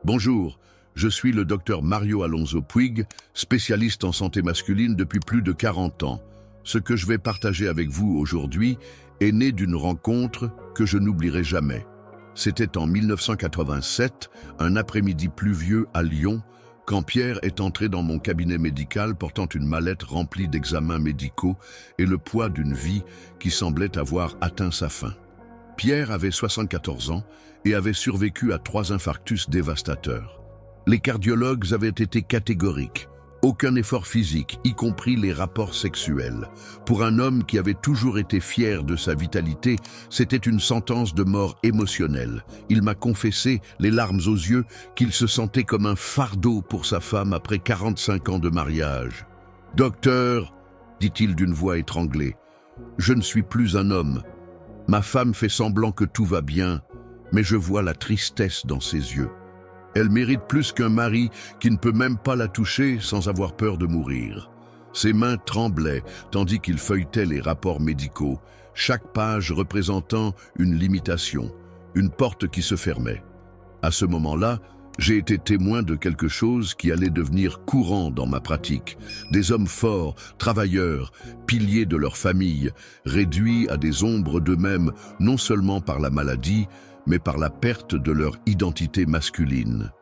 Bonjour, je suis le docteur Mario Alonso Puig, spécialiste en santé masculine depuis plus de 40 ans. Ce que je vais partager avec vous aujourd'hui est né d'une rencontre que je n'oublierai jamais. C'était en 1987, un après-midi pluvieux à Lyon, quand Pierre est entré dans mon cabinet médical portant une mallette remplie d'examens médicaux et le poids d'une vie qui semblait avoir atteint sa fin. Pierre avait 74 ans et avait survécu à 3 infarctus dévastateurs. Les cardiologues avaient été catégoriques. Aucun effort physique, y compris les rapports sexuels. Pour un homme qui avait toujours été fier de sa vitalité, c'était une sentence de mort émotionnelle. Il m'a confessé, les larmes aux yeux, qu'il se sentait comme un fardeau pour sa femme après 45 ans de mariage. « Docteur, dit-il d'une voix étranglée, je ne suis plus un homme. Ma femme fait semblant que tout va bien, mais je vois la tristesse dans ses yeux. Elle mérite plus qu'un mari qui ne peut même pas la toucher sans avoir peur de mourir. » Ses mains tremblaient tandis qu'il feuilletait les rapports médicaux, chaque page représentant une limitation, une porte qui se fermait. À ce moment-là, j'ai été témoin de quelque chose qui allait devenir courant dans ma pratique. Des hommes forts, travailleurs, piliers de leur famille, réduits à des ombres d'eux-mêmes, non seulement par la maladie, mais par la perte de leur identité masculine.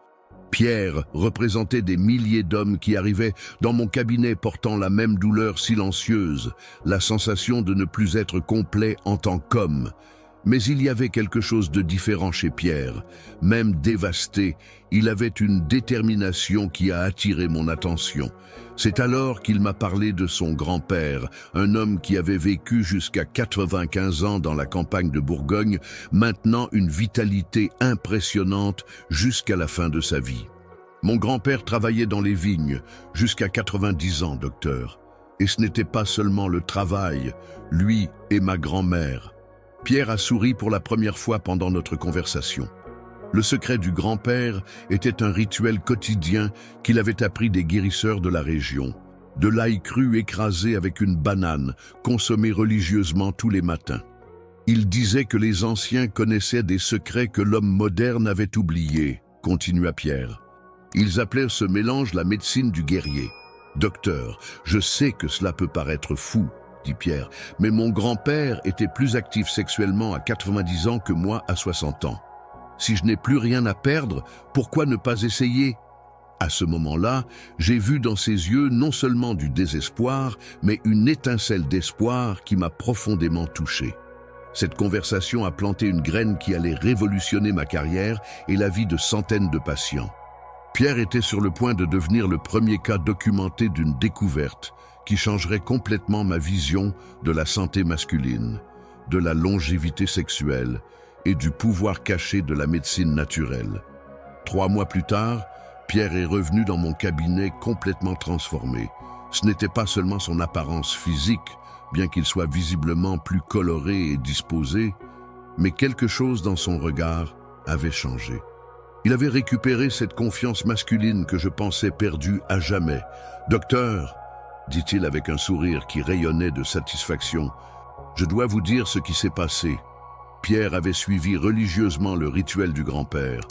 Pierre représentait des milliers d'hommes qui arrivaient dans mon cabinet portant la même douleur silencieuse, la sensation de ne plus être complet en tant qu'homme. Mais il y avait quelque chose de différent chez Pierre. Même dévasté, il avait une détermination qui a attiré mon attention. C'est alors qu'il m'a parlé de son grand-père, un homme qui avait vécu jusqu'à 95 ans dans la campagne de Bourgogne, maintenant une vitalité impressionnante jusqu'à la fin de sa vie. Mon grand-père travaillait dans les vignes, jusqu'à 90 ans, docteur. Et ce n'était pas seulement le travail, lui et ma grand-mère. Pierre a souri pour la première fois pendant notre conversation. Le secret du grand-père était un rituel quotidien qu'il avait appris des guérisseurs de la région. De l'ail cru écrasé avec une banane, consommé religieusement tous les matins. Il disait que les anciens connaissaient des secrets que l'homme moderne avait oubliés, continua Pierre. Ils appelaient ce mélange la médecine du guerrier. Docteur, je sais que cela peut paraître fou, dit Pierre, mais mon grand-père était plus actif sexuellement à 90 ans que moi à 60 ans. Si je n'ai plus rien à perdre, pourquoi ne pas essayer? À ce moment-là, j'ai vu dans ses yeux non seulement du désespoir, mais une étincelle d'espoir qui m'a profondément touché. Cette conversation a planté une graine qui allait révolutionner ma carrière et la vie de centaines de patients. Pierre était sur le point de devenir le premier cas documenté d'une découverte qui changerait complètement ma vision de la santé masculine, de la longévité sexuelle et du pouvoir caché de la médecine naturelle. 3 mois plus tard, Pierre est revenu dans mon cabinet complètement transformé. Ce n'était pas seulement son apparence physique, bien qu'il soit visiblement plus coloré et disposé, mais quelque chose dans son regard avait changé. Il avait récupéré cette confiance masculine que je pensais perdue à jamais. « Docteur », dit-il avec un sourire qui rayonnait de satisfaction, « je dois vous dire ce qui s'est passé. » Pierre avait suivi religieusement le rituel du grand-père.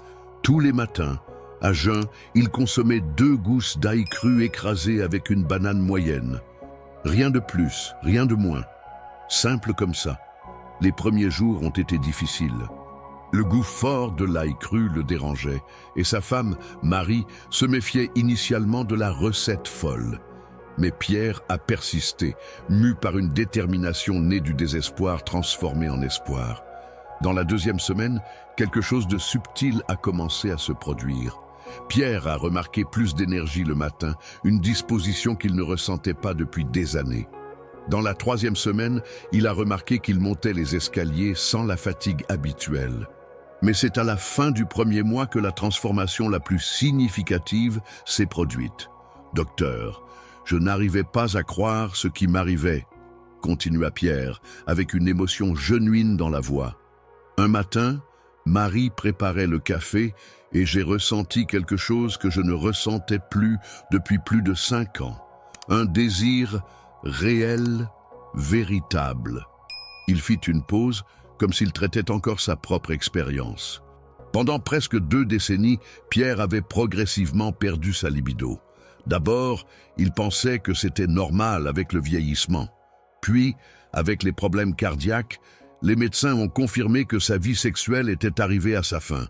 Tous les matins, à jeun, il consommait 2 gousses d'ail cru écrasées avec une banane moyenne. Rien de plus, rien de moins. Simple comme ça. Les premiers jours ont été difficiles. Le goût fort de l'ail cru le dérangeait, et sa femme, Marie, se méfiait initialement de la recette folle. Mais Pierre a persisté, mu par une détermination née du désespoir transformée en espoir. Dans la 2e semaine, quelque chose de subtil a commencé à se produire. Pierre a remarqué plus d'énergie le matin, une disposition qu'il ne ressentait pas depuis des années. Dans la 3e semaine, il a remarqué qu'il montait les escaliers sans la fatigue habituelle. Mais c'est à la fin du 1er mois que la transformation la plus significative s'est produite. « Docteur, je n'arrivais pas à croire ce qui m'arrivait, » continua Pierre, avec une émotion genuine dans la voix. Un matin, Marie préparait le café et j'ai ressenti quelque chose que je ne ressentais plus depuis plus de 5 ans. Un désir réel, véritable. Il fit une pause, comme s'il traitait encore sa propre expérience. Pendant presque 2 décennies, Pierre avait progressivement perdu sa libido. D'abord, il pensait que c'était normal avec le vieillissement. Puis, avec les problèmes cardiaques, les médecins ont confirmé que sa vie sexuelle était arrivée à sa fin.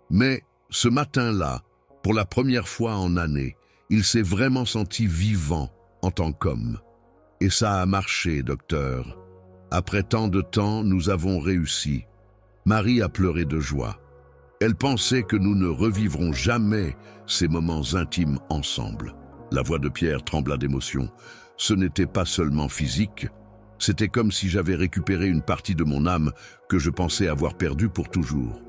Mais ce matin-là, pour la première fois en années, il s'est vraiment senti vivant en tant qu'homme. Et ça a marché, docteur. Après tant de temps, nous avons réussi. Marie a pleuré de joie. Elle pensait que nous ne revivrons jamais ces moments intimes ensemble. La voix de Pierre trembla d'émotion. Ce n'était pas seulement physique, c'était comme si j'avais récupéré une partie de mon âme que je pensais avoir perdue pour toujours.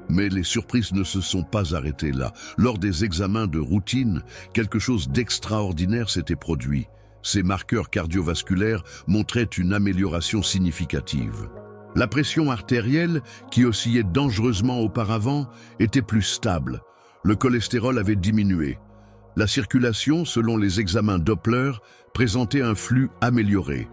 Mais les surprises ne se sont pas arrêtées là. Lors des examens de routine, quelque chose d'extraordinaire s'était produit. Ces marqueurs cardiovasculaires montraient une amélioration significative. La pression artérielle, qui oscillait dangereusement auparavant, était plus stable. Le cholestérol avait diminué. La circulation, selon les examens Doppler, présentait un flux amélioré.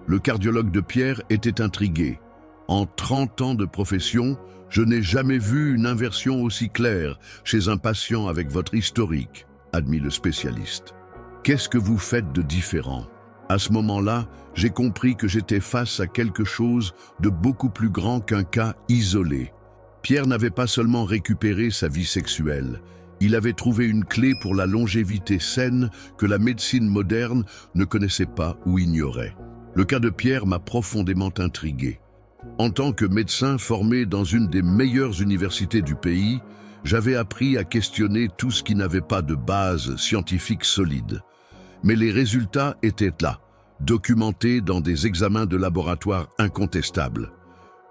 Le cardiologue de Pierre était intrigué. En 30 ans de profession, je n'ai jamais vu une inversion aussi claire chez un patient avec votre historique, admit le spécialiste. Qu'est-ce que vous faites de différent ? À ce moment-là, j'ai compris que j'étais face à quelque chose de beaucoup plus grand qu'un cas isolé. Pierre n'avait pas seulement récupéré sa vie sexuelle, il avait trouvé une clé pour la longévité saine que la médecine moderne ne connaissait pas ou ignorait. Le cas de Pierre m'a profondément intrigué. En tant que médecin formé dans une des meilleures universités du pays, j'avais appris à questionner tout ce qui n'avait pas de base scientifique solide. Mais les résultats étaient là, documentés dans des examens de laboratoire incontestables.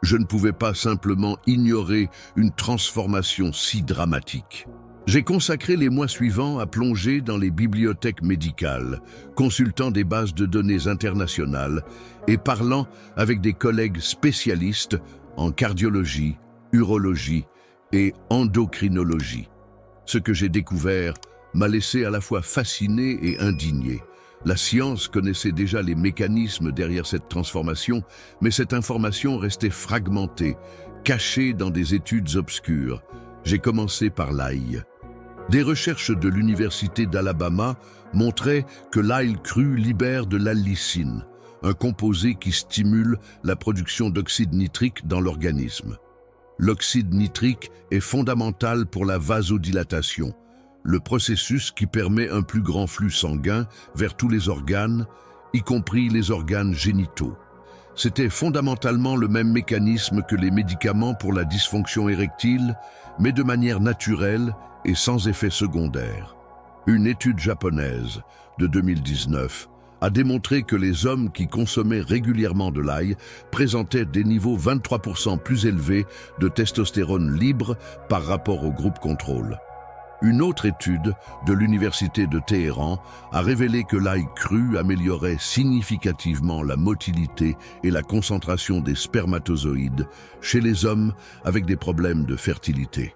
Je ne pouvais pas simplement ignorer une transformation si dramatique. J'ai consacré les mois suivants à plonger dans les bibliothèques médicales, consultant des bases de données internationales et parlant avec des collègues spécialistes en cardiologie, urologie et endocrinologie. Ce que j'ai découvert m'a laissé à la fois fasciné et indigné. La science connaissait déjà les mécanismes derrière cette transformation, mais cette information restait fragmentée, cachée dans des études obscures. J'ai commencé par l'ail. Des recherches de l'Université d'Alabama montraient que l'ail cru libère de l'allicine, un composé qui stimule la production d'oxyde nitrique dans l'organisme. L'oxyde nitrique est fondamental pour la vasodilatation, le processus qui permet un plus grand flux sanguin vers tous les organes, y compris les organes génitaux. C'était fondamentalement le même mécanisme que les médicaments pour la dysfonction érectile, mais de manière naturelle et sans effet secondaire. Une étude japonaise de 2019 a démontré que les hommes qui consommaient régulièrement de l'ail présentaient des niveaux 23% plus élevés de testostérone libre par rapport au groupe contrôle. Une autre étude de l'Université de Téhéran a révélé que l'ail cru améliorait significativement la motilité et la concentration des spermatozoïdes chez les hommes avec des problèmes de fertilité.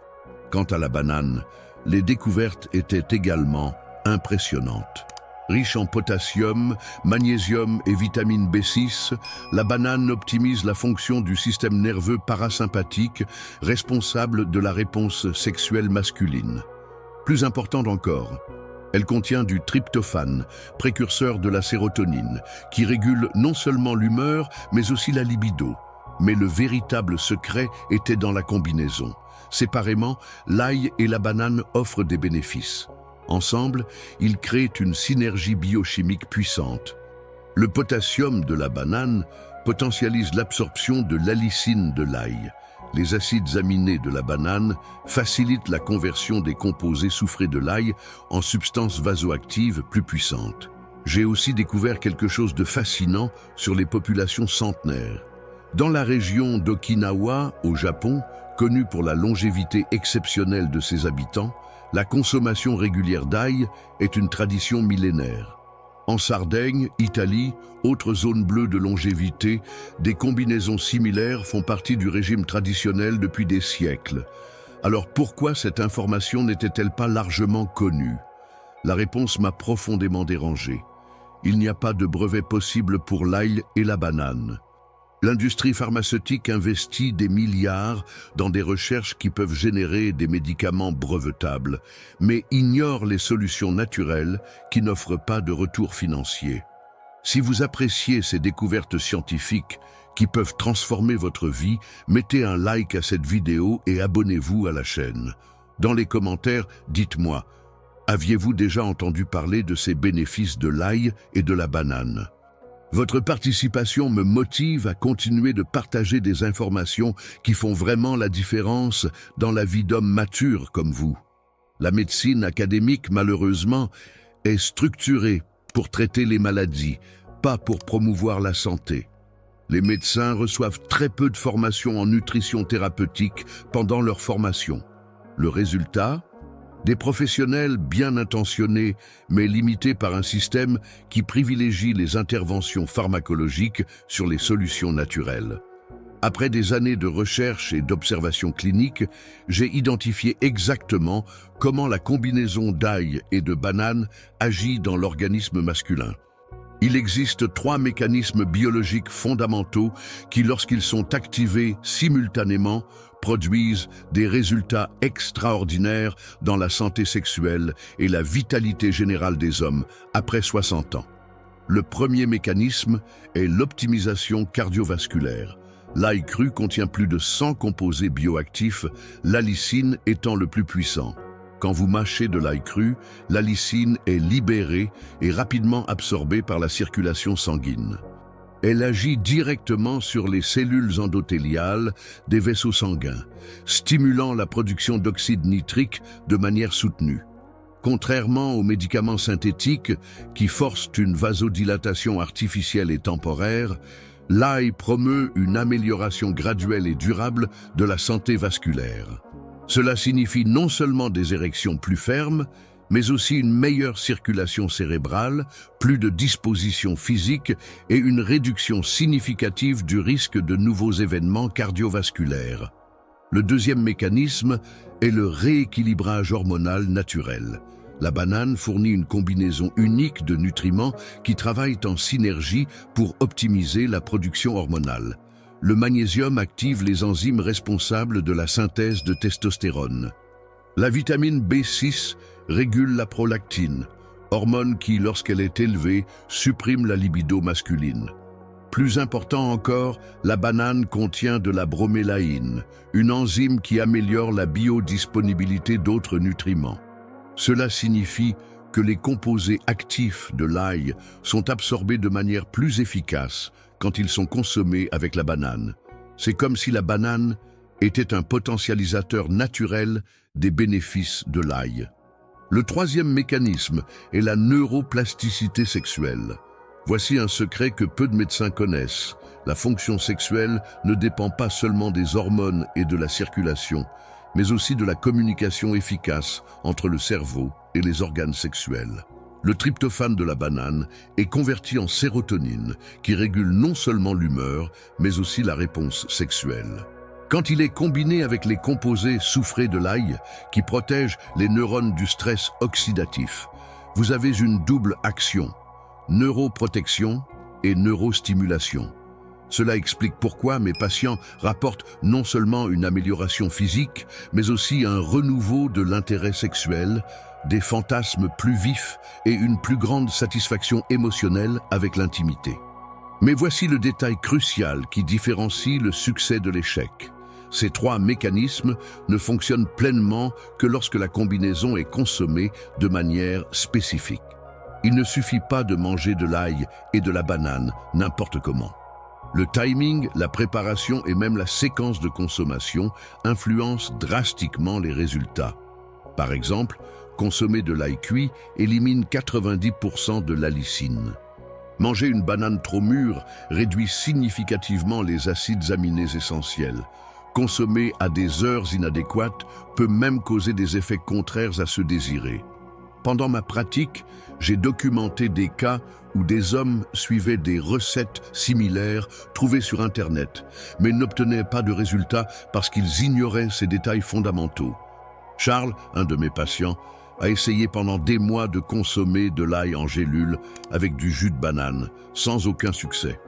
Quant à la banane, les découvertes étaient également impressionnantes. Riche en potassium, magnésium et vitamine B6, la banane optimise la fonction du système nerveux parasympathique responsable de la réponse sexuelle masculine. Plus important encore, elle contient du tryptophane, précurseur de la sérotonine, qui régule non seulement l'humeur, mais aussi la libido. Mais le véritable secret était dans la combinaison. Séparément, l'ail et la banane offrent des bénéfices. Ensemble, ils créent une synergie biochimique puissante. Le potassium de la banane potentialise l'absorption de l'allicine de l'ail. Les acides aminés de la banane facilitent la conversion des composés soufrés de l'ail en substances vasoactives plus puissantes. J'ai aussi découvert quelque chose de fascinant sur les populations centenaires. Dans la région d'Okinawa, au Japon, connue pour la longévité exceptionnelle de ses habitants, la consommation régulière d'ail est une tradition millénaire. En Sardaigne, Italie, autre zone bleue de longévité, des combinaisons similaires font partie du régime traditionnel depuis des siècles. Alors pourquoi cette information n'était-elle pas largement connue? La réponse m'a profondément dérangé. Il n'y a pas de brevet possible pour l'ail et la banane. L'industrie pharmaceutique investit des milliards dans des recherches qui peuvent générer des médicaments brevetables, mais ignore les solutions naturelles qui n'offrent pas de retour financier. Si vous appréciez ces découvertes scientifiques qui peuvent transformer votre vie, mettez un like à cette vidéo et abonnez-vous à la chaîne. Dans les commentaires, dites-moi, aviez-vous déjà entendu parler de ces bénéfices de l'ail et de la banane ? Votre participation me motive à continuer de partager des informations qui font vraiment la différence dans la vie d'hommes matures comme vous. La médecine académique, malheureusement, est structurée pour traiter les maladies, pas pour promouvoir la santé. Les médecins reçoivent très peu de formation en nutrition thérapeutique pendant leur formation. Le résultat ? Des professionnels bien intentionnés, mais limités par un système qui privilégie les interventions pharmacologiques sur les solutions naturelles. Après des années de recherche et d'observation clinique, j'ai identifié exactement comment la combinaison d'ail et de banane agit dans l'organisme masculin. Il existe 3 mécanismes biologiques fondamentaux qui, lorsqu'ils sont activés simultanément, produisent des résultats extraordinaires dans la santé sexuelle et la vitalité générale des hommes après 60 ans. Le premier mécanisme est l'optimisation cardiovasculaire. L'ail cru contient plus de 100 composés bioactifs, l'allicine étant le plus puissant. Quand vous mâchez de l'ail cru, l'allicine est libérée et rapidement absorbée par la circulation sanguine. Elle agit directement sur les cellules endothéliales des vaisseaux sanguins, stimulant la production d'oxyde nitrique de manière soutenue. Contrairement aux médicaments synthétiques qui forcent une vasodilatation artificielle et temporaire, l'ail promeut une amélioration graduelle et durable de la santé vasculaire. Cela signifie non seulement des érections plus fermes, mais aussi une meilleure circulation cérébrale, plus de disposition physique et une réduction significative du risque de nouveaux événements cardiovasculaires. Le deuxième mécanisme est le rééquilibrage hormonal naturel. La banane fournit une combinaison unique de nutriments qui travaillent en synergie pour optimiser la production hormonale. Le magnésium active les enzymes responsables de la synthèse de testostérone. La vitamine B6 régule la prolactine, hormone qui, lorsqu'elle est élevée, supprime la libido masculine. Plus important encore, la banane contient de la bromélaïne, une enzyme qui améliore la biodisponibilité d'autres nutriments. Cela signifie que les composés actifs de l'ail sont absorbés de manière plus efficace quand ils sont consommés avec la banane. C'est comme si la banane était un potentialisateur naturel des bénéfices de l'ail. Le troisième mécanisme est la neuroplasticité sexuelle. Voici un secret que peu de médecins connaissent. La fonction sexuelle ne dépend pas seulement des hormones et de la circulation, mais aussi de la communication efficace entre le cerveau et les organes sexuels. Le tryptophane de la banane est converti en sérotonine, qui régule non seulement l'humeur, mais aussi la réponse sexuelle. Quand il est combiné avec les composés soufrés de l'ail, qui protègent les neurones du stress oxydatif, vous avez une double action, neuroprotection et neurostimulation. Cela explique pourquoi mes patients rapportent non seulement une amélioration physique, mais aussi un renouveau de l'intérêt sexuel, des fantasmes plus vifs et une plus grande satisfaction émotionnelle avec l'intimité. Mais voici le détail crucial qui différencie le succès de l'échec. Ces 3 mécanismes ne fonctionnent pleinement que lorsque la combinaison est consommée de manière spécifique. Il ne suffit pas de manger de l'ail et de la banane n'importe comment. Le timing, la préparation et même la séquence de consommation influencent drastiquement les résultats. Par exemple, consommer de l'ail cuit élimine 90% de l'allicine. Manger une banane trop mûre réduit significativement les acides aminés essentiels. Consommer à des heures inadéquates peut même causer des effets contraires à ceux désirés. Pendant ma pratique, j'ai documenté des cas où des hommes suivaient des recettes similaires trouvées sur Internet, mais n'obtenaient pas de résultats parce qu'ils ignoraient ces détails fondamentaux. Charles, un de mes patients, a essayé pendant des mois de consommer de l'ail en gélule avec du jus de banane, sans aucun succès.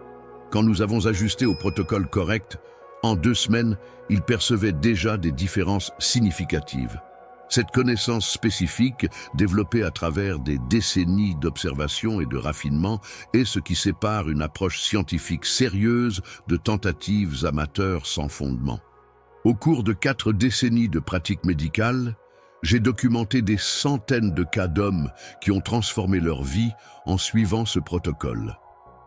Quand nous avons ajusté au protocole correct, en 2 semaines, il percevait déjà des différences significatives. Cette connaissance spécifique, développée à travers des décennies d'observation et de raffinement, est ce qui sépare une approche scientifique sérieuse de tentatives amateurs sans fondement. Au cours de 4 décennies de pratique médicale, j'ai documenté des centaines de cas d'hommes qui ont transformé leur vie en suivant ce protocole.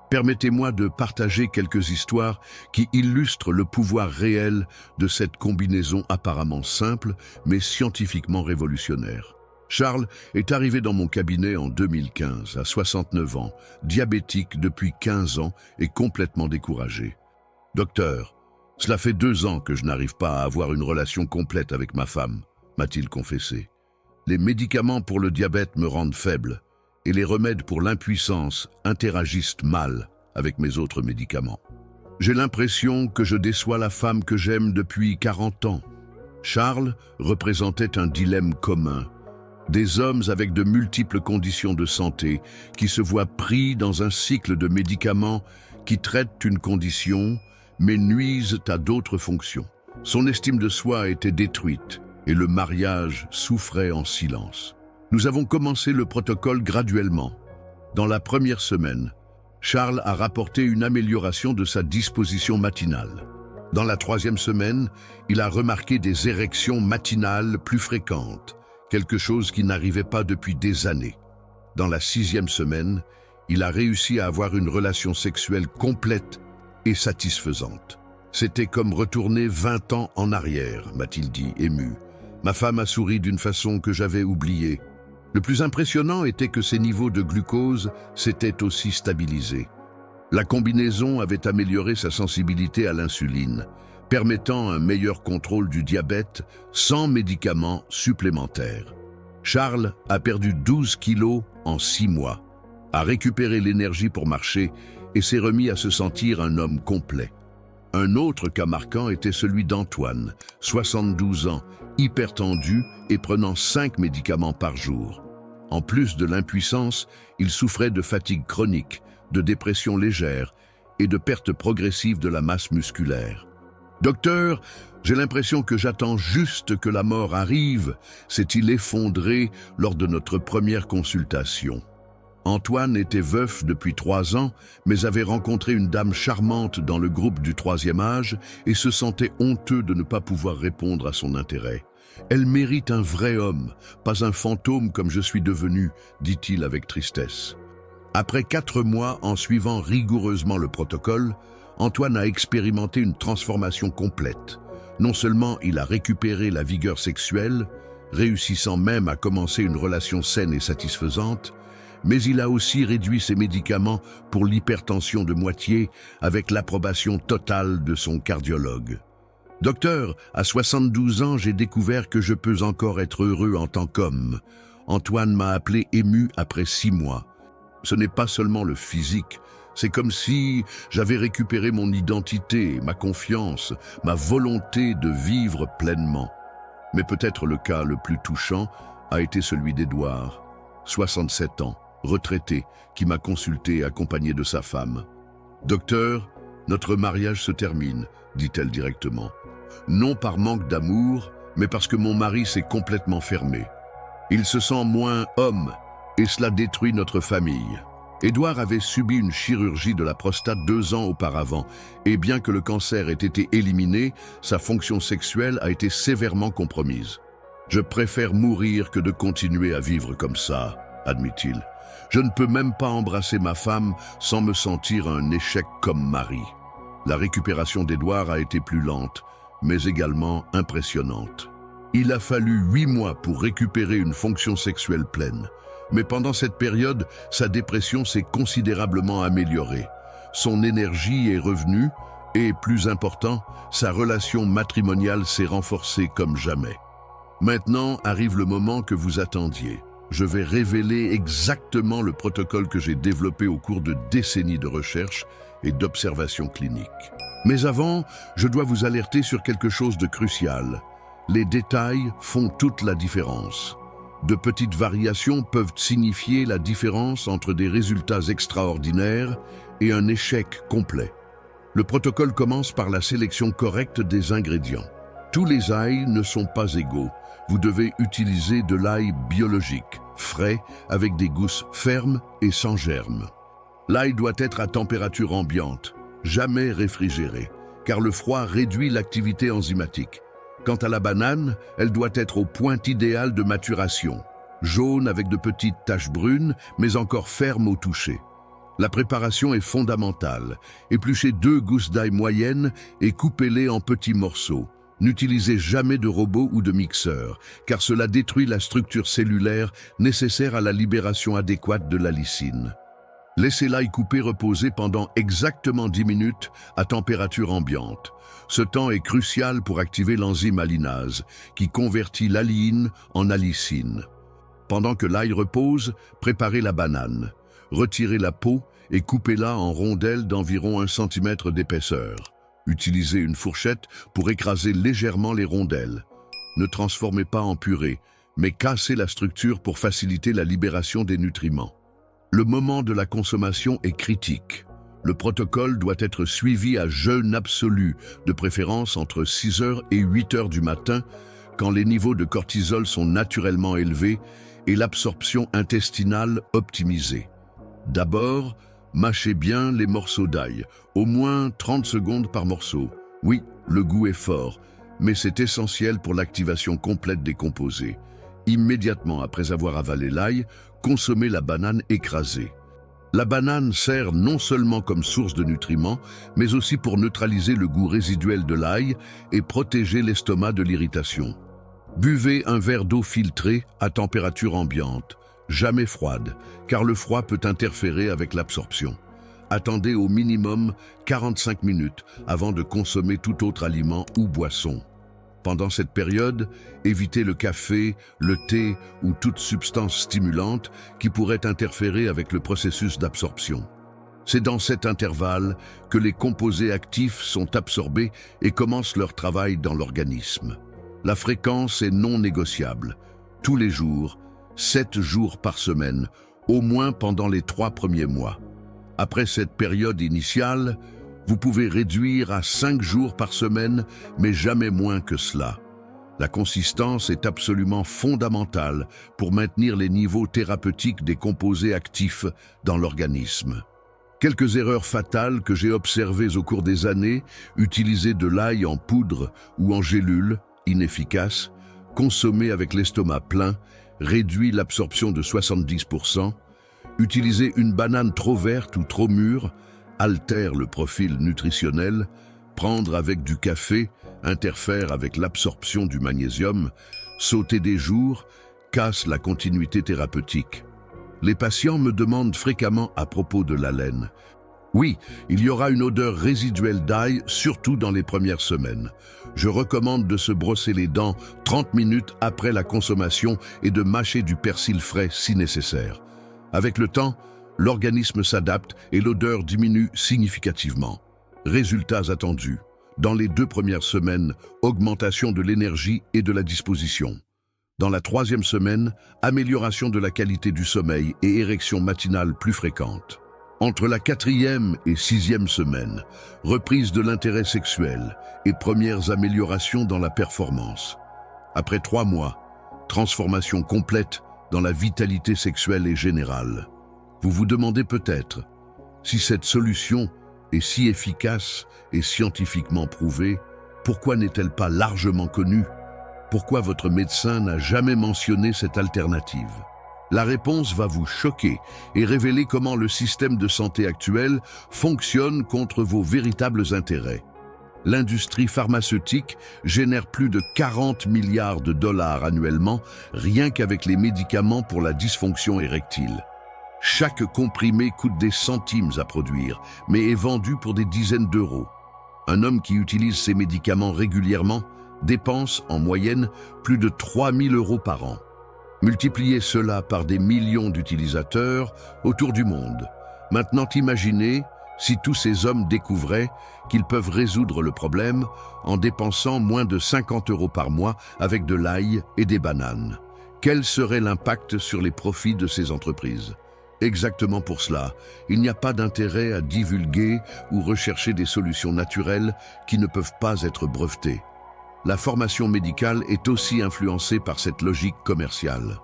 Permettez-moi de partager quelques histoires qui illustrent le pouvoir réel de cette combinaison apparemment simple, mais scientifiquement révolutionnaire. Charles est arrivé dans mon cabinet en 2015, à 69 ans, diabétique depuis 15 ans et complètement découragé. « Docteur, cela fait 2 ans que je n'arrive pas à avoir une relation complète avec ma femme, » m'a-t-il confessé. « Les médicaments pour le diabète me rendent faible. Et les remèdes pour l'impuissance interagissent mal avec mes autres médicaments. J'ai l'impression que je déçois la femme que j'aime depuis 40 ans. » Charles représentait un dilemme commun. Des hommes avec de multiples conditions de santé qui se voient pris dans un cycle de médicaments qui traitent une condition mais nuisent à d'autres fonctions. Son estime de soi était détruite et le mariage souffrait en silence. Nous avons commencé le protocole graduellement. Dans la première semaine, Charles a rapporté une amélioration de sa disposition matinale. Dans la 3e semaine, il a remarqué des érections matinales plus fréquentes, quelque chose qui n'arrivait pas depuis des années. Dans la 6e semaine, il a réussi à avoir une relation sexuelle complète et satisfaisante. C'était comme retourner 20 ans en arrière, m'a-t-il dit, ému. Ma femme a souri d'une façon que j'avais oubliée. Le plus impressionnant était que ses niveaux de glucose s'étaient aussi stabilisés. La combinaison avait amélioré sa sensibilité à l'insuline, permettant un meilleur contrôle du diabète sans médicaments supplémentaires. Charles a perdu 12 kilos en 6 mois, a récupéré l'énergie pour marcher et s'est remis à se sentir un homme complet. Un autre cas marquant était celui d'Antoine, 72 ans, hypertendu et prenant 5 médicaments par jour. En plus de l'impuissance, il souffrait de fatigue chronique, de dépression légère et de perte progressive de la masse musculaire. « Docteur, j'ai l'impression que j'attends juste que la mort arrive », s'est-il effondré lors de notre première consultation. Antoine était veuf depuis 3 ans, mais avait rencontré une dame charmante dans le groupe du 3e âge et se sentait honteux de ne pas pouvoir répondre à son intérêt. « Elle mérite un vrai homme, pas un fantôme comme je suis devenu », dit-il avec tristesse. Après 4 mois en suivant rigoureusement le protocole, Antoine a expérimenté une transformation complète. Non seulement il a récupéré la vigueur sexuelle, réussissant même à commencer une relation saine et satisfaisante, mais il a aussi réduit ses médicaments pour l'hypertension de moitié avec l'approbation totale de son cardiologue. « Docteur, à 72 ans, j'ai découvert que je peux encore être heureux en tant qu'homme. » Antoine m'a appelé ému après 6 mois. Ce n'est pas seulement le physique, c'est comme si j'avais récupéré mon identité, ma confiance, ma volonté de vivre pleinement. Mais peut-être le cas le plus touchant a été celui d'Édouard, 67 ans, retraité, qui m'a consulté accompagné de sa femme. « Docteur, notre mariage se termine, » dit-elle directement. « Non par manque d'amour, mais parce que mon mari s'est complètement fermé. Il se sent moins homme, et cela détruit notre famille. » Édouard avait subi une chirurgie de la prostate 2 ans auparavant, et bien que le cancer ait été éliminé, sa fonction sexuelle a été sévèrement compromise. « Je préfère mourir que de continuer à vivre comme ça, » admit-il. « Je ne peux même pas embrasser ma femme sans me sentir un échec comme mari. » La récupération d'Édouard a été plus lente, mais également impressionnante. Il a fallu 8 mois pour récupérer une fonction sexuelle pleine. Mais pendant cette période, sa dépression s'est considérablement améliorée. Son énergie est revenue et, plus important, sa relation matrimoniale s'est renforcée comme jamais. Maintenant arrive le moment que vous attendiez. Je vais révéler exactement le protocole que j'ai développé au cours de décennies de recherche et d'observation clinique. Mais avant, je dois vous alerter sur quelque chose de crucial. Les détails font toute la différence. De petites variations peuvent signifier la différence entre des résultats extraordinaires et un échec complet. Le protocole commence par la sélection correcte des ingrédients. Tous les ails ne sont pas égaux. Vous devez utiliser de l'ail biologique, frais, avec des gousses fermes et sans germes. L'ail doit être à température ambiante, jamais réfrigéré, car le froid réduit l'activité enzymatique. Quant à la banane, elle doit être au point idéal de maturation, jaune avec de petites taches brunes, mais encore ferme au toucher. La préparation est fondamentale. Épluchez 2 gousses d'ail moyennes et coupez-les en petits morceaux. N'utilisez jamais de robot ou de mixeur, car cela détruit la structure cellulaire nécessaire à la libération adéquate de la lysine. Laissez l'ail coupé reposer pendant exactement 10 minutes à température ambiante. Ce temps est crucial pour activer l'enzyme alinase, qui convertit l'alliine en allicine. Pendant que l'ail repose, préparez la banane. Retirez la peau et coupez-la en rondelles d'environ 1 cm d'épaisseur. Utilisez une fourchette pour écraser légèrement les rondelles. Ne transformez pas en purée, mais cassez la structure pour faciliter la libération des nutriments. Le moment de la consommation est critique. Le protocole doit être suivi à jeûne absolu, de préférence entre 6 h et 8 h du matin, quand les niveaux de cortisol sont naturellement élevés et l'absorption intestinale optimisée. D'abord, mâchez bien les morceaux d'ail, au moins 30 secondes par morceau. Oui, le goût est fort, mais c'est essentiel pour l'activation complète des composés. Immédiatement après avoir avalé l'ail, consommez la banane écrasée. La banane sert non seulement comme source de nutriments, mais aussi pour neutraliser le goût résiduel de l'ail et protéger l'estomac de l'irritation. Buvez un verre d'eau filtrée à température ambiante, jamais froide, car le froid peut interférer avec l'absorption. Attendez au minimum 45 minutes avant de consommer tout autre aliment ou boisson. Pendant cette période, évitez le café, le thé ou toute substance stimulante qui pourrait interférer avec le processus d'absorption. C'est dans cet intervalle que les composés actifs sont absorbés et commencent leur travail dans l'organisme. La fréquence est non négociable. Tous les jours, 7 jours par semaine, au moins pendant les 3 premiers mois. Après cette période initiale, vous pouvez réduire à 5 jours par semaine, mais jamais moins que cela. La consistance est absolument fondamentale pour maintenir les niveaux thérapeutiques des composés actifs dans l'organisme. Quelques erreurs fatales que j'ai observées au cours des années: utiliser de l'ail en poudre ou en gélule, inefficace, consommer avec l'estomac plein, réduit l'absorption de 70%, utiliser une banane trop verte ou trop mûre, altère le profil nutritionnel, prendre avec du café, interfère avec l'absorption du magnésium, sauter des jours, casse la continuité thérapeutique. Les patients me demandent fréquemment à propos de la laine. Oui, il y aura une odeur résiduelle d'ail, surtout dans les premières semaines. Je recommande de se brosser les dents 30 minutes après la consommation et de mâcher du persil frais si nécessaire. Avec le temps, l'organisme s'adapte et l'odeur diminue significativement. Résultats attendus. Dans les 2 premières semaines, augmentation de l'énergie et de la disposition. Dans la 3e semaine, amélioration de la qualité du sommeil et érection matinale plus fréquente. Entre la 4e et 6e semaine, reprise de l'intérêt sexuel et premières améliorations dans la performance. Après 3 mois, transformation complète dans la vitalité sexuelle et générale. Vous vous demandez peut-être si cette solution est si efficace et scientifiquement prouvée, pourquoi n'est-elle pas largement connue? Pourquoi votre médecin n'a jamais mentionné cette alternative? La réponse va vous choquer et révéler comment le système de santé actuel fonctionne contre vos véritables intérêts. L'industrie pharmaceutique génère plus de 40 milliards de dollars annuellement rien qu'avec les médicaments pour la dysfonction érectile. Chaque comprimé coûte des centimes à produire, mais est vendu pour des dizaines d'euros. Un homme qui utilise ces médicaments régulièrement dépense en moyenne plus de 3 000 € par an. Multipliez cela par des millions d'utilisateurs autour du monde. Maintenant imaginez si tous ces hommes découvraient qu'ils peuvent résoudre le problème en dépensant moins de 50 € par mois avec de l'ail et des bananes. Quel serait l'impact sur les profits de ces entreprises? Exactement pour cela, il n'y a pas d'intérêt à divulguer ou rechercher des solutions naturelles qui ne peuvent pas être brevetées. La formation médicale est aussi influencée par cette logique commerciale.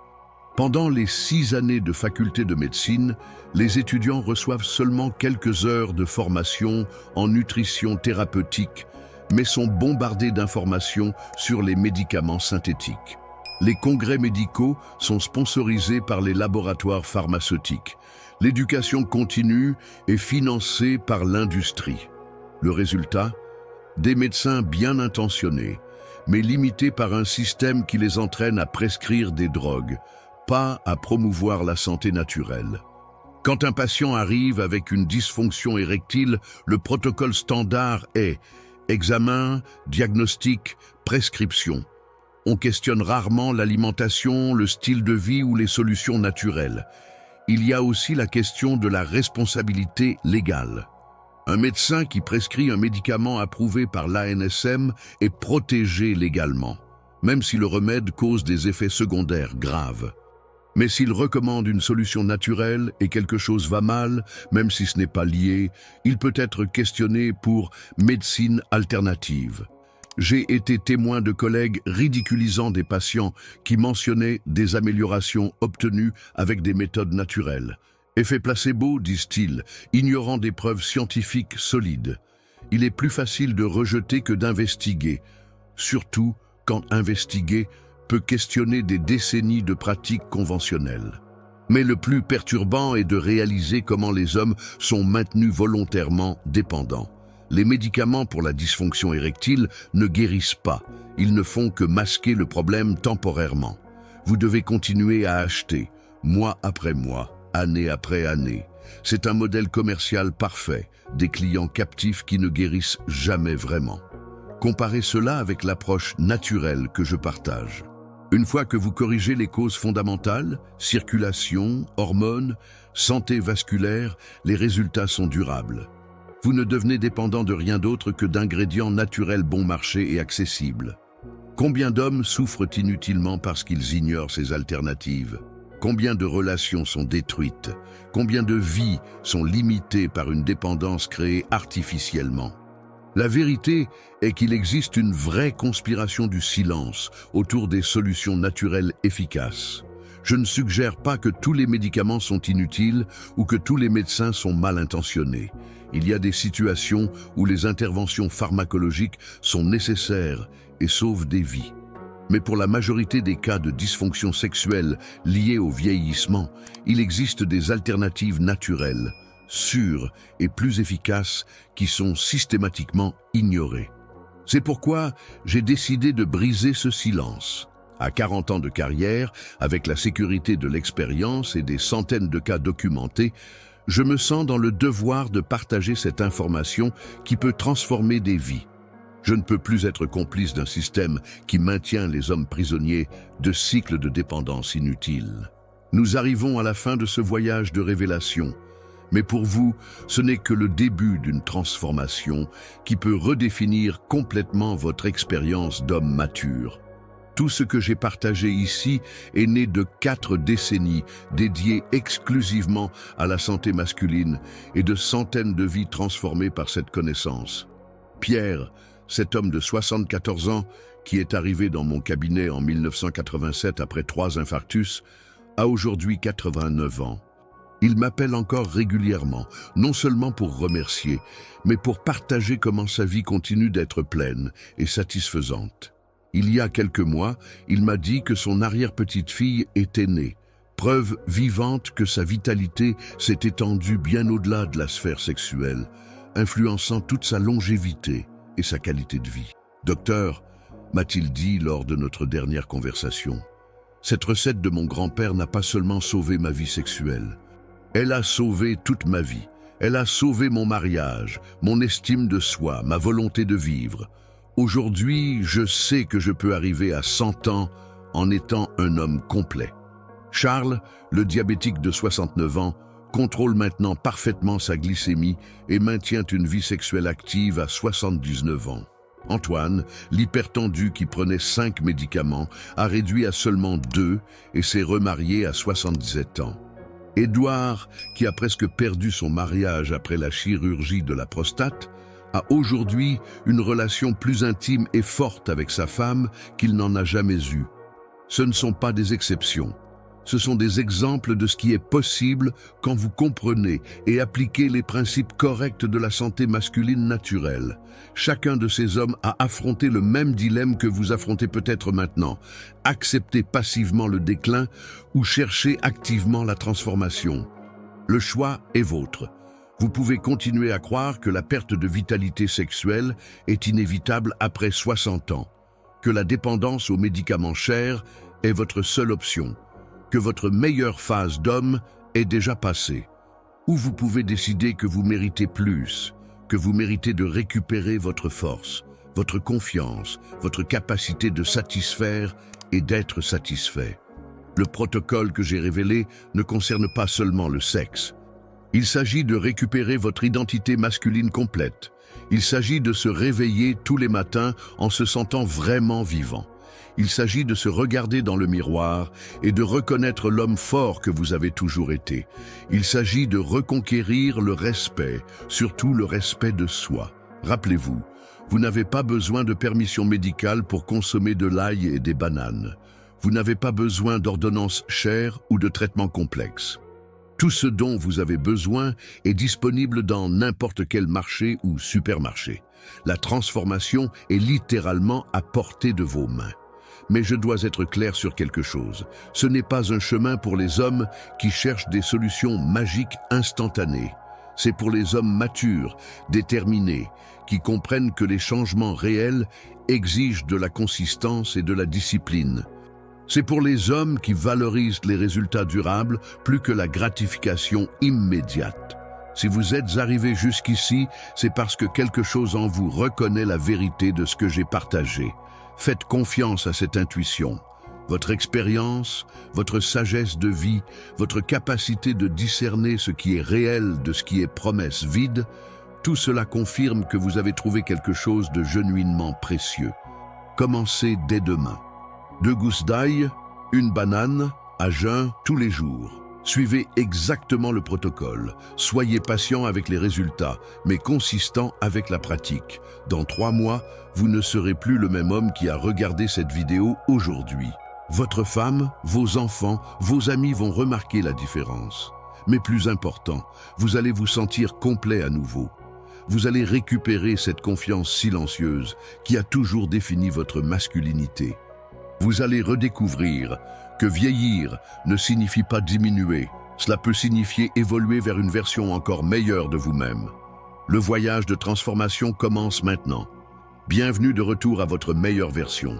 Pendant les 6 années de faculté de médecine, les étudiants reçoivent seulement quelques heures de formation en nutrition thérapeutique, mais sont bombardés d'informations sur les médicaments synthétiques. Les congrès médicaux sont sponsorisés par les laboratoires pharmaceutiques. L'éducation continue est financée par l'industrie. Le résultat? Des médecins bien intentionnés, mais limités par un système qui les entraîne à prescrire des drogues, pas à promouvoir la santé naturelle. Quand un patient arrive avec une dysfonction érectile, le protocole standard est examen, diagnostic, prescription. On questionne rarement l'alimentation, le style de vie ou les solutions naturelles. Il y a aussi la question de la responsabilité légale. Un médecin qui prescrit un médicament approuvé par l'ANSM est protégé légalement, même si le remède cause des effets secondaires graves. Mais s'il recommande une solution naturelle et quelque chose va mal, même si ce n'est pas lié, il peut être questionné pour médecine alternative. J'ai été témoin de collègues ridiculisant des patients qui mentionnaient des améliorations obtenues avec des méthodes naturelles. Effet placebo, disent-ils, ignorant des preuves scientifiques solides. Il est plus facile de rejeter que d'investiguer, surtout quand investiguer peut questionner des décennies de pratiques conventionnelles. Mais le plus perturbant est de réaliser comment les hommes sont maintenus volontairement dépendants. Les médicaments pour la dysfonction érectile ne guérissent pas, ils ne font que masquer le problème temporairement. Vous devez continuer à acheter, mois après mois, année après année. C'est un modèle commercial parfait, des clients captifs qui ne guérissent jamais vraiment. Comparez cela avec l'approche naturelle que je partage. Une fois que vous corrigez les causes fondamentales, circulation, hormones, santé vasculaire, les résultats sont durables. Vous ne devenez dépendant de rien d'autre que d'ingrédients naturels bon marché et accessibles. Combien d'hommes souffrent inutilement parce qu'ils ignorent ces alternatives? Combien de relations sont détruites? Combien de vies sont limitées par une dépendance créée artificiellement? La vérité est qu'il existe une vraie conspiration du silence autour des solutions naturelles efficaces. Je ne suggère pas que tous les médicaments sont inutiles ou que tous les médecins sont mal intentionnés. Il y a des situations où les interventions pharmacologiques sont nécessaires et sauvent des vies. Mais pour la majorité des cas de dysfonction sexuelle liés au vieillissement, il existe des alternatives naturelles, sûres et plus efficaces qui sont systématiquement ignorées. C'est pourquoi j'ai décidé de briser ce silence. À 40 ans de carrière, avec la sécurité de l'expérience et des centaines de cas documentés, je me sens dans le devoir de partager cette information qui peut transformer des vies. Je ne peux plus être complice d'un système qui maintient les hommes prisonniers de cycles de dépendance inutiles. Nous arrivons à la fin de ce voyage de révélation, mais pour vous, ce n'est que le début d'une transformation qui peut redéfinir complètement votre expérience d'homme mature. Tout ce que j'ai partagé ici est né de 4 décennies dédiées exclusivement à la santé masculine et de centaines de vies transformées par cette connaissance. Pierre, cet homme de 74 ans qui est arrivé dans mon cabinet en 1987 après 3 infarctus, a aujourd'hui 89 ans. Il m'appelle encore régulièrement, non seulement pour remercier, mais pour partager comment sa vie continue d'être pleine et satisfaisante. Il y a quelques mois, il m'a dit que son arrière-petite-fille était née, preuve vivante que sa vitalité s'est étendue bien au-delà de la sphère sexuelle, influençant toute sa longévité et sa qualité de vie. « Docteur », m'a-t-il dit lors de notre dernière conversation, « cette recette de mon grand-père n'a pas seulement sauvé ma vie sexuelle, elle a sauvé toute ma vie. Elle a sauvé mon mariage, mon estime de soi, ma volonté de vivre. Aujourd'hui, je sais que je peux arriver à 100 ans en étant un homme complet. » Charles, le diabétique de 69 ans, contrôle maintenant parfaitement sa glycémie et maintient une vie sexuelle active à 79 ans. Antoine, l'hypertendu qui prenait 5 médicaments, a réduit à seulement 2 et s'est remarié à 77 ans. Édouard, qui a presque perdu son mariage après la chirurgie de la prostate, a aujourd'hui une relation plus intime et forte avec sa femme qu'il n'en a jamais eue. Ce ne sont pas des exceptions. Ce sont des exemples de ce qui est possible quand vous comprenez et appliquez les principes corrects de la santé masculine naturelle. Chacun de ces hommes a affronté le même dilemme que vous affrontez peut-être maintenant. Accepter passivement le déclin ou chercher activement la transformation. Le choix est vôtre. Vous pouvez continuer à croire que la perte de vitalité sexuelle est inévitable après 60 ans, que la dépendance aux médicaments chers est votre seule option, que votre meilleure phase d'homme est déjà passée. Ou vous pouvez décider que vous méritez plus, que vous méritez de récupérer votre force, votre confiance, votre capacité de satisfaire et d'être satisfait. Le protocole que j'ai révélé ne concerne pas seulement le sexe. Il s'agit de récupérer votre identité masculine complète. Il s'agit de se réveiller tous les matins en se sentant vraiment vivant. Il s'agit de se regarder dans le miroir et de reconnaître l'homme fort que vous avez toujours été. Il s'agit de reconquérir le respect, surtout le respect de soi. Rappelez-vous, vous n'avez pas besoin de permission médicale pour consommer de l'ail et des bananes. Vous n'avez pas besoin d'ordonnances chères ou de traitements complexes. Tout ce dont vous avez besoin est disponible dans n'importe quel marché ou supermarché. La transformation est littéralement à portée de vos mains. Mais je dois être clair sur quelque chose. Ce n'est pas un chemin pour les hommes qui cherchent des solutions magiques instantanées. C'est pour les hommes matures, déterminés, qui comprennent que les changements réels exigent de la consistance et de la discipline. C'est pour les hommes qui valorisent les résultats durables plus que la gratification immédiate. Si vous êtes arrivé jusqu'ici, c'est parce que quelque chose en vous reconnaît la vérité de ce que j'ai partagé. Faites confiance à cette intuition. Votre expérience, votre sagesse de vie, votre capacité de discerner ce qui est réel de ce qui est promesse vide, tout cela confirme que vous avez trouvé quelque chose de genuinement précieux. Commencez dès demain. 2 gousses d'ail, 1 banane, à jeun tous les jours. Suivez exactement le protocole. Soyez patient avec les résultats, mais consistant avec la pratique. Dans 3 mois, vous ne serez plus le même homme qui a regardé cette vidéo aujourd'hui. Votre femme, vos enfants, vos amis vont remarquer la différence. Mais plus important, vous allez vous sentir complet à nouveau. Vous allez récupérer cette confiance silencieuse qui a toujours défini votre masculinité. Vous allez redécouvrir que vieillir ne signifie pas diminuer. Cela peut signifier évoluer vers une version encore meilleure de vous-même. Le voyage de transformation commence maintenant. Bienvenue de retour à votre meilleure version.